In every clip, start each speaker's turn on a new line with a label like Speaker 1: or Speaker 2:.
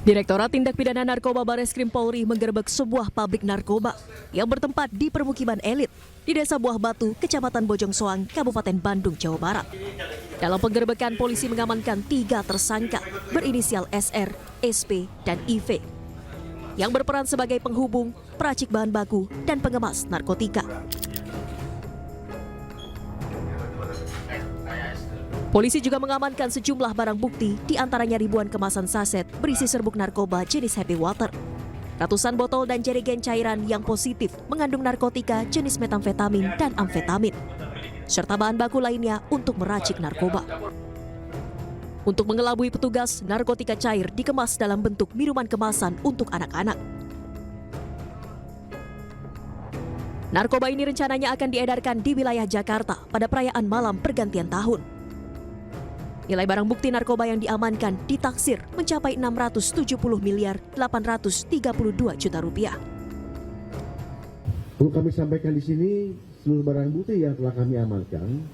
Speaker 1: Direktorat Tindak Pidana Narkoba Bareskrim Polri menggerebek sebuah pabrik narkoba yang bertempat di permukiman elit di Desa Buah Batu, Kecamatan Bojong Soang, Kabupaten Bandung, Jawa Barat. Dalam penggerebekan, polisi mengamankan 3 tersangka berinisial SR, SP, dan IV yang berperan sebagai penghubung, peracik bahan baku, dan pengemas narkotika. Polisi juga mengamankan sejumlah barang bukti, di antaranya ribuan kemasan saset berisi serbuk narkoba jenis Happy Water, ratusan botol dan jerigen cairan yang positif mengandung narkotika jenis metamfetamin dan amfetamin, serta bahan baku lainnya untuk meracik narkoba. Untuk mengelabui petugas, narkotika cair dikemas dalam bentuk minuman kemasan untuk anak-anak. Narkoba ini rencananya akan diedarkan di wilayah Jakarta pada perayaan malam pergantian tahun. Nilai barang bukti narkoba yang diamankan ditaksir mencapai 670 miliar 832 juta rupiah.
Speaker 2: Perlu kami sampaikan di sini, seluruh barang bukti yang telah kami amankan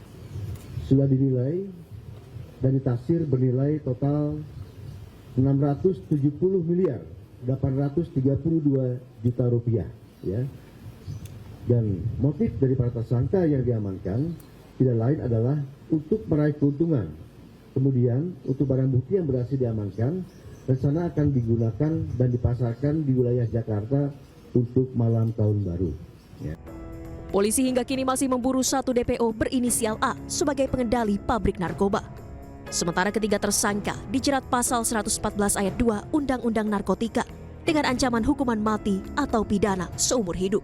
Speaker 2: sudah dinilai dan ditaksir bernilai total 670 miliar 832 juta rupiah. Ya. Dan motif dari para tersangka yang diamankan tidak lain adalah untuk meraih keuntungan. Kemudian untuk barang bukti yang berhasil diamankan, rencana akan digunakan dan dipasarkan di wilayah Jakarta untuk malam tahun baru. Ya.
Speaker 1: Polisi hingga kini masih memburu 1 DPO berinisial A sebagai pengendali pabrik narkoba. Sementara ketiga tersangka dijerat pasal 114 ayat 2 Undang-Undang Narkotika dengan ancaman hukuman mati atau pidana seumur hidup.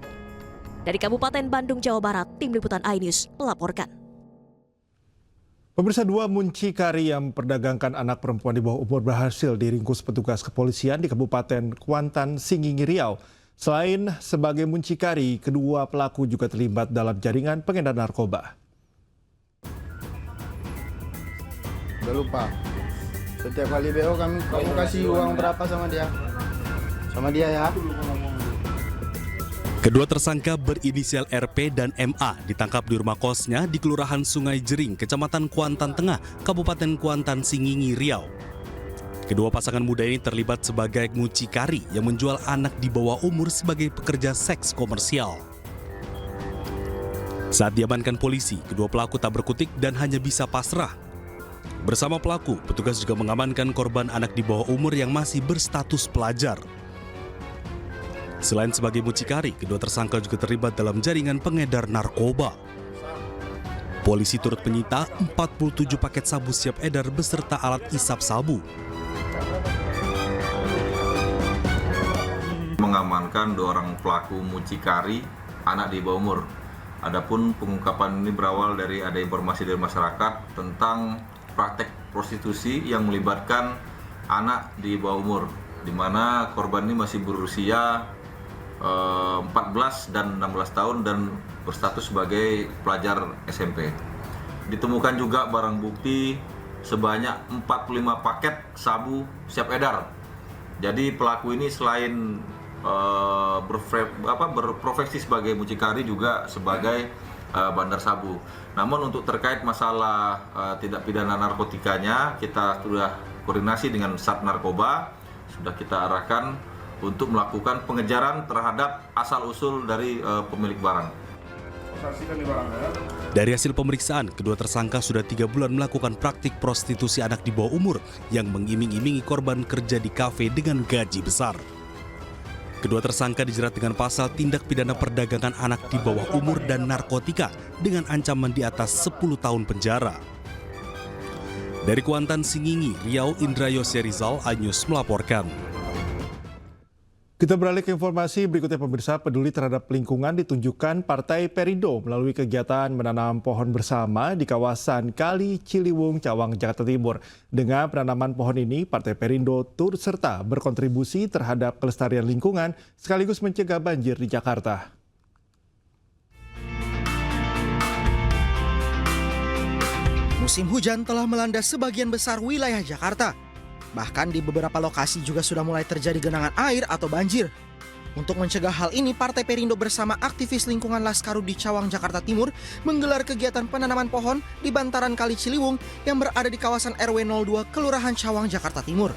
Speaker 1: Dari Kabupaten Bandung, Jawa Barat, Tim Liputan iNews melaporkan.
Speaker 3: Pemirsa, 2 muncikari yang memperdagangkan anak perempuan di bawah umur berhasil diringkus petugas kepolisian di Kabupaten Kuantan, Singingi, Riau. Selain sebagai muncikari, kedua pelaku juga terlibat dalam jaringan pengedar narkoba.
Speaker 4: Udah lupa. Setiap kali BO kamu kasih uang berapa sama dia? Sama dia ya.
Speaker 5: Kedua tersangka berinisial RP dan MA ditangkap di rumah kosnya di Kelurahan Sungai Jering, Kecamatan Kuantan Tengah, Kabupaten Kuantan, Singingi, Riau. Kedua pasangan muda ini terlibat sebagai mucikari yang menjual anak di bawah umur sebagai pekerja seks komersial. Saat diamankan polisi, kedua pelaku tak berkutik dan hanya bisa pasrah. Bersama pelaku, petugas juga mengamankan korban anak di bawah umur yang masih berstatus pelajar. Selain sebagai mucikari, kedua tersangka juga terlibat dalam jaringan pengedar narkoba. Polisi turut menyita 47 paket sabu siap edar beserta alat isap sabu.
Speaker 6: Mengamankan 2 orang pelaku mucikari anak di bawah umur. Adapun pengungkapan ini berawal dari ada informasi dari masyarakat tentang praktek prostitusi yang melibatkan anak di bawah umur, di mana korban ini masih berusia 14 dan 16 tahun dan berstatus sebagai pelajar SMP. Ditemukan juga barang bukti sebanyak 45 paket sabu siap edar. Jadi pelaku ini selain berprofesi sebagai mucikari juga sebagai bandar sabu. Namun untuk terkait masalah tindak pidana narkotikanya, kita sudah koordinasi dengan Sat Narkoba, sudah kita arahkan untuk melakukan pengejaran terhadap asal-usul dari pemilik barang.
Speaker 5: Dari hasil pemeriksaan, kedua tersangka sudah 3 bulan melakukan praktik prostitusi anak di bawah umur yang mengiming-imingi korban kerja di kafe dengan gaji besar. Kedua tersangka dijerat dengan pasal tindak pidana perdagangan anak di bawah umur dan narkotika dengan ancaman di atas 10 tahun penjara. Dari Kuantan, Singingi, Riau, Indra Yosyerizal, iNews melaporkan.
Speaker 3: Kita beralih ke informasi berikutnya, pemirsa. Peduli terhadap lingkungan ditunjukkan Partai Perindo melalui kegiatan menanam pohon bersama di kawasan Kali Ciliwung, Cawang, Jakarta Timur. Dengan penanaman pohon ini, Partai Perindo turut serta berkontribusi terhadap kelestarian lingkungan sekaligus mencegah banjir di Jakarta.
Speaker 7: Musim hujan telah melanda sebagian besar wilayah Jakarta. Bahkan di beberapa lokasi juga sudah mulai terjadi genangan air atau banjir. Untuk mencegah hal ini, Partai Perindo bersama aktivis lingkungan Laskarud di Cawang, Jakarta Timur menggelar kegiatan penanaman pohon di bantaran Kali Ciliwung yang berada di kawasan RW 02 Kelurahan Cawang, Jakarta Timur.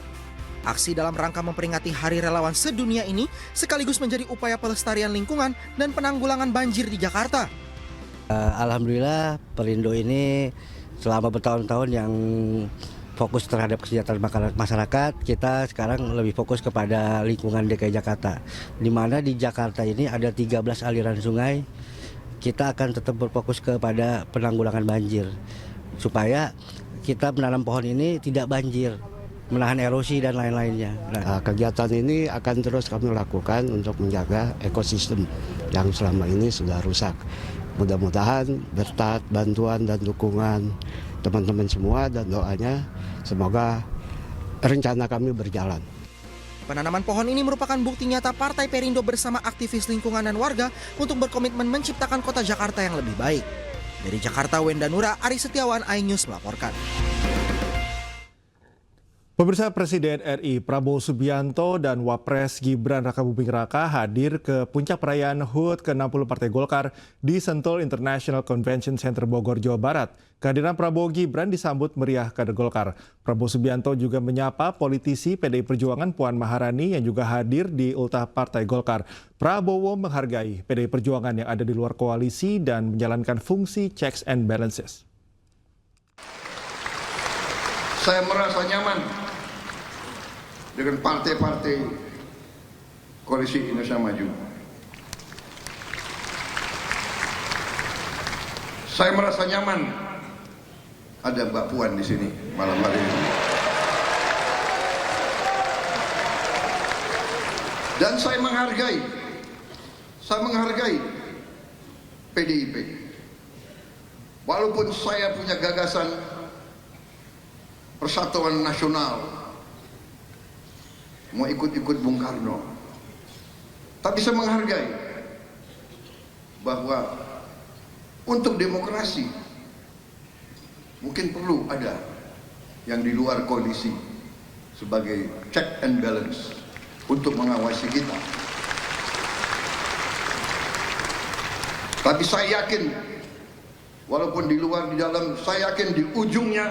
Speaker 7: Aksi dalam rangka memperingati Hari Relawan Sedunia ini sekaligus menjadi upaya pelestarian lingkungan dan penanggulangan banjir di Jakarta.
Speaker 8: Alhamdulillah Perindo ini selama bertahun-tahun yang fokus terhadap kesejahteraan masyarakat, kita sekarang lebih fokus kepada lingkungan DKI Jakarta. Di mana di Jakarta ini ada 13 aliran sungai, kita akan tetap berfokus kepada penanggulangan banjir. Supaya kita menanam pohon ini tidak banjir, menahan erosi dan lain-lainnya.
Speaker 9: Kegiatan ini akan terus kami lakukan untuk menjaga ekosistem yang selama ini sudah rusak. Mudah-mudahan berkat bantuan dan dukungan teman-teman semua dan doanya semoga rencana kami berjalan.
Speaker 7: Penanaman pohon ini merupakan bukti nyata Partai Perindo bersama aktivis lingkungan dan warga untuk berkomitmen menciptakan kota Jakarta yang lebih baik. Dari Jakarta, Wenda Nura, Ari Setiawan, iNews melaporkan.
Speaker 3: Pemirsa, Presiden RI Prabowo Subianto dan Wapres Gibran Rakabuming Raka hadir ke puncak perayaan HUT ke-60 Partai Golkar di Sentul International Convention Center Bogor, Jawa Barat. Kehadiran Prabowo Gibran disambut meriah kader Golkar. Prabowo Subianto juga menyapa politisi PDI Perjuangan Puan Maharani yang juga hadir di ultah Partai Golkar. Prabowo menghargai PDI Perjuangan yang ada di luar koalisi dan menjalankan fungsi checks and balances.
Speaker 10: Saya merasa nyaman dengan partai-partai koalisi Indonesia Maju. Saya merasa nyaman ada Mbak Puan di sini malam hari ini. Dan saya menghargai PDIP. Walaupun saya punya gagasan Persatuan Nasional, mau ikut-ikut Bung Karno, tapi saya menghargai bahwa untuk demokrasi mungkin perlu ada yang di luar koalisi sebagai check and balance untuk mengawasi kita. Tapi saya yakin, walaupun di luar di dalam, saya yakin di ujungnya